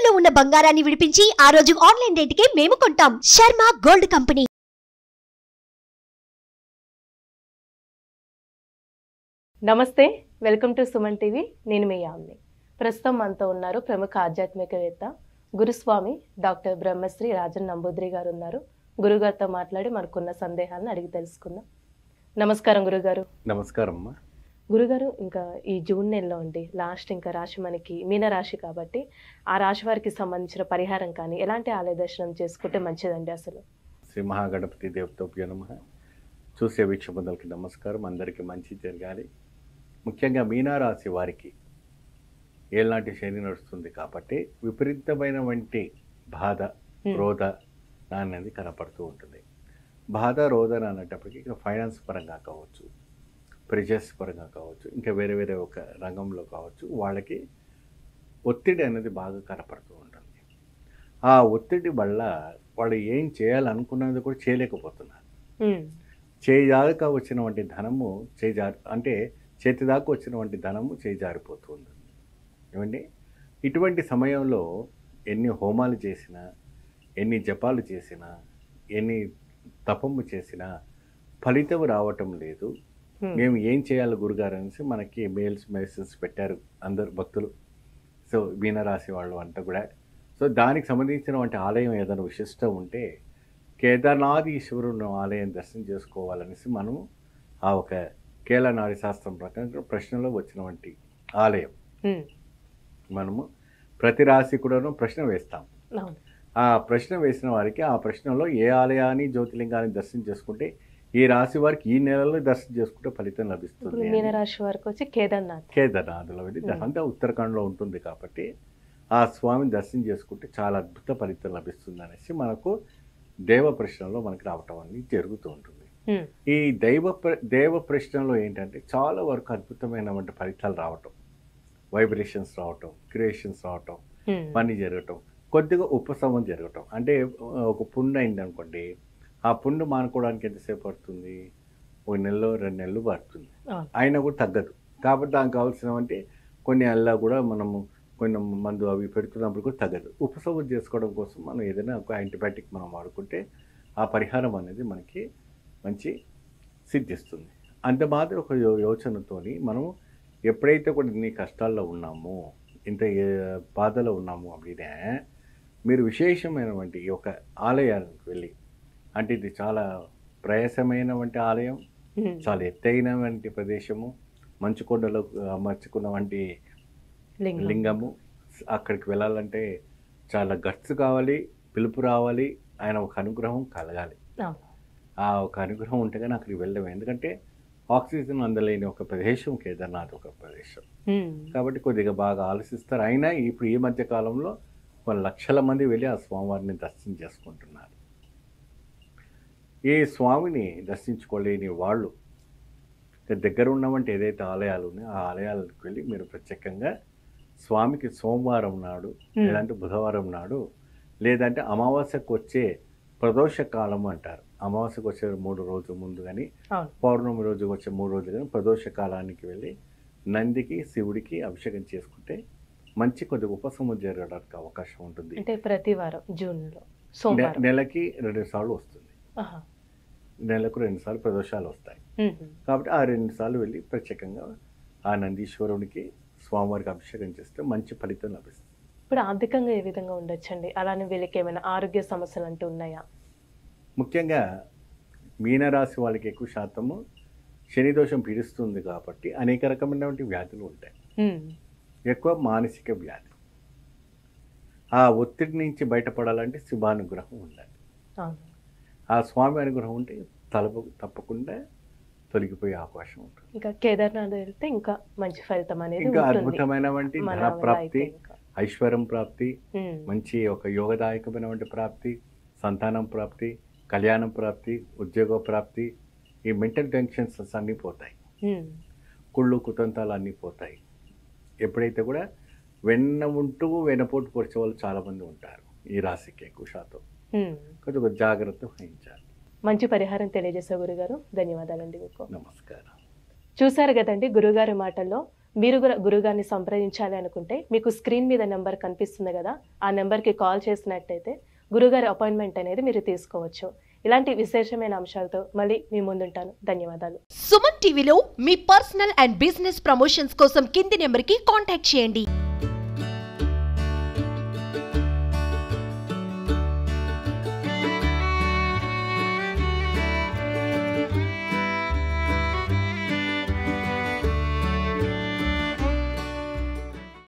తాకట్టులో ఉన్న బంగారాన్ని విడిపించి ఆ రోజు ఆన్లైన్ రేటుకే మేము కొంటాం. Sharma gold company. నమస్తే, వెల్కమ్ టు సుమన్ టీవీ. నేను మీ యామ్ని. ప్రస్తుతం మనతో ఉన్నారు ప్రముఖ ఆధ్యాత్మికవేత్త గురుస్వామి డాక్టర్ బ్రహ్మశ్రీ రాజన్ నంబూద్రి గారు ఉన్నారు. గురుగారితో మాట్లాడి మనకున్న సందేహాలను అడిగి తెలుసుకుందాం. నమస్కారం గురుగారు. నమస్కారం అమ్మా. గురుగారు, ఇంకా ఈ జూన్ నెలలో అండి లాస్ట్ ఇంకా రాశి మనకి మీనరాశి కాబట్టి ఆ రాశి వారికి సంబంధించిన పరిహారం కానీ ఎలాంటి ఆలయ దర్శనం చేసుకుంటే మంచిదండి? అసలు శ్రీ మహాగణపతి దేవతోభ్యో నమః. చూసే వీక్షకులకు నమస్కారం. అందరికీ మంచి జరగాలి. ముఖ్యంగా మీనారాశి వారికి ఏళ్ళనాటి శని నడుస్తుంది కాబట్టి విపరీతమైన వంటి బాధ రోధ అనేది కనపడుతూ ఉంటుంది. బాధ రోధన అనేటప్పటికీ ఇక ఫైనాన్స్ పరంగా కావచ్చు, ప్రెజర్స్ పరంగా కావచ్చు, ఇంకా వేరే వేరే ఒక రంగంలో కావచ్చు, వాళ్ళకి ఒత్తిడి అనేది బాగా కనపడుతూ ఉంటుంది. ఆ ఒత్తిడి వల్ల వాళ్ళు ఏం చేయాలనుకున్నది కూడా చేయలేకపోతున్నారు. చేయిదాకా వచ్చినటువంటి ధనము చేతి దాకా వచ్చినటువంటి ధనము చేజారిపోతూ ఉంటుంది. ఏమండి, ఇటువంటి సమయంలో ఎన్ని హోమాలు చేసినా, ఎన్ని జపాలు చేసినా, ఎన్ని తపము చేసినా ఫలితం రావటం లేదు. మేము ఏం చేయాలి గురుగారు అనేసి మనకి మెసేజ్ పెట్టారు అందరు భక్తులు. సో మీనరాశి వాళ్ళు అంతా కూడా. సో దానికి సంబంధించినటువంటి ఆలయం ఏదైనా విశిష్టం ఉంటే కేదార్నాథ్ ఈశ్వరుని ఆలయం దర్శనం చేసుకోవాలనేసి మనము ఆ ఒక కేలనాడి శాస్త్రం ప్రకారం ప్రశ్నలో వచ్చినటువంటి ఆలయం. మనము ప్రతి రాశి కూడాను ప్రశ్న వేస్తాం. ఆ ప్రశ్న వేసిన వారికి ఆ ప్రశ్నలో ఏ ఆలయాన్ని జ్యోతిలింగాన్ని దర్శనం చేసుకుంటే ఈ రాశి వారికి ఈ నెలలో దర్శనం చేసుకుంటే ఫలితం లభిస్తుంది. మీనరాశి వారికి వచ్చి కేదార్నాథ్లో వెళ్ళి అంటే ఉత్తరాఖండ్లో ఉంటుంది కాబట్టి ఆ స్వామిని దర్శనం చేసుకుంటే చాలా అద్భుత ఫలితం లభిస్తుంది అనేసి మనకు దేవ ప్రశ్నలో మనకి రావటం అనేది జరుగుతూ ఉంటుంది. ఈ దేవ ప్రశ్నలో ఏంటంటే చాలా వరకు అద్భుతమైనటువంటి ఫలితాలు రావటం, వైబ్రేషన్స్ రావటం, క్రియేషన్స్ రావటం, పని జరగటం, కొద్దిగా ఉపశమనం జరగటం. అంటే ఒక పుండు అయింది అనుకోండి, ఆ పుండు మానుకోవడానికి ఎంతసేపు పడుతుంది? 1 నెలలో 2 నెలలు పడుతుంది. అయినా కూడా తగ్గదు. కాబట్టి దానికి కావాల్సినవంటే కొన్ని అల్లా కూడా మనము కొన్ని మందు అవి పెడుతున్నప్పుడు కూడా తగ్గదు. ఉపశమనం చేసుకోవడం కోసం మనం ఏదైనా ఒక యాంటీబయాటిక్ మనం వాడుకుంటే ఆ పరిహారం అనేది మనకి మంచి సిద్ధిస్తుంది. అంత మాత్రం ఒక యోచనతోని మనం ఎప్పుడైతే కూడా ఇన్ని కష్టాల్లో ఉన్నామో, ఇంత బాధలో ఉన్నాము அப்படிనే మీరు విశేషమైనటువంటి ఒక ఆలయానికి వెళ్ళి, అంటే ఇది చాలా ప్రయాసమైనటువంటి ఆలయం, చాలా ఎత్తైనటువంటి ప్రదేశము, మంచు కొండలో అమర్చుకున్నటువంటి లింగము. అక్కడికి వెళ్ళాలంటే చాలా గట్స్ కావాలి, పిలుపు రావాలి, ఆయన ఒక అనుగ్రహం కలగాలి. ఆ ఒక అనుగ్రహం ఉంటే కానీ అక్కడికి వెళ్ళడం. ఎందుకంటే ఆక్సిజన్ అందలేని ఒక ప్రదేశం కేదార్నాథ్ ఒక ప్రదేశం కాబట్టి కొద్దిగా బాగా ఆలోచిస్తారు. అయినా ఇప్పుడు ఈ మధ్య కాలంలో కొన్ని లక్షల మంది వెళ్ళి ఆ స్వామివారిని దర్శనం చేసుకుంటున్నారు. ఈ స్వామిని దర్శించుకోలేని వాళ్ళు దగ్గర ఉన్నవంటి ఏదైతే ఆలయాలు ఉన్నాయో ఆ ఆలయాలకు వెళ్ళి మీరు ప్రత్యేకంగా స్వామికి సోమవారం నాడు, లేదంటే బుధవారం నాడు, లేదంటే అమావాస్యకు వచ్చే ప్రదోష కాలం అంటారు. అమావాస్యకు వచ్చే 3 రోజుల ముందు కానీ, పౌర్ణమి రోజు వచ్చే 3 రోజులు కానీ ప్రదోష కాలానికి వెళ్ళి నందికి, శివుడికి అభిషేకం చేసుకుంటే మంచి కొద్దిగా ఉపశమనం జరగడానికి అవకాశం ఉంటుంది. అంటే ప్రతి వారం జూన్లో నెలకి 2 సార్లు వస్తుంది. నెలకు 2 సార్లు ప్రదోషాలు వస్తాయి. కాబట్టి ఆ 2 సార్లు వెళ్ళి ప్రత్యేకంగా ఆ నందీశ్వరునికి స్వామివారికి అభిషేకం చేస్తే మంచి ఫలితం లభిస్తుంది. ఇప్పుడు ఆర్థికంగా ఏ విధంగా ఉండొచ్చండి? అలానే వీళ్ళకి ఏమైనా ఆరోగ్య సమస్యలు అంటూ ఉన్నాయా? ముఖ్యంగా మీనరాశి వాళ్ళకి ఎక్కువ శాతము శని దోషం పీడిస్తుంది కాబట్టి అనేక రకమైనటువంటి వ్యాధులు ఉంటాయి. ఎక్కువ మానసిక వ్యాధి. ఆ ఒత్తిడి నుంచి బయటపడాలంటే శుభానుగ్రహం ఉండాలి. ఆ స్వామి అనుగ్రహం ఉంటే తప్పకుండా తొలగిపోయే అవకాశం ఉంటుంది. ఇంకా కేదార్నాథ్ వెళ్తే ఇంకా మంచి ఫలితం అనేది, ఇంకా అద్భుతమైనటువంటి ధన ప్రాప్తి, ఐశ్వర్యం ప్రాప్తి, మంచి ఒక యోగదాయకమైనటువంటి ప్రాప్తి, సంతానం ప్రాప్తి, కళ్యాణం ప్రాప్తి, ఉద్యోగ ప్రాప్తి, ఈ మెంటల్ టెన్షన్స్ అన్నీ పోతాయి, కుళ్ళు కుతంతాలు అన్నీ పోతాయి. ఎప్పుడైతే కూడా వెన్నపోటు పొడిచే వాళ్ళు చాలామంది ఉంటారు ఈ రాశికి ఎక్కువ శాతం. కొద్దిగా జాగ్రత్త వహించాలి. మంచి పరిహారం తెలియజేసే గురుగారు, ధన్యవాదాలండి మీకు. నమస్కారం. చూశారు కదండి గురుగారి మాటల్లో మీరు కూడా గురుగారిని సంప్రదించాలి అనుకుంటే మీకు స్క్రీన్ మీద నెంబర్ కనిపిస్తుంది కదా, ఆ నెంబర్కి కాల్ చేసినట్టయితే గురుగారి అపాయింట్మెంట్ అనేది మీరు తీసుకోవచ్చు. ఇలాంటి విశేషమైన అంశాలతో మళ్ళీ మీ ముందుంటాను. ధన్యవాదాలు. సుమన్ టీవీలో మీ పర్సనల్ అండ్ బిజినెస్ ప్రమోషన్స్ కోసం కింది నెంబర్కి కాంటాక్ట్ చేయండి.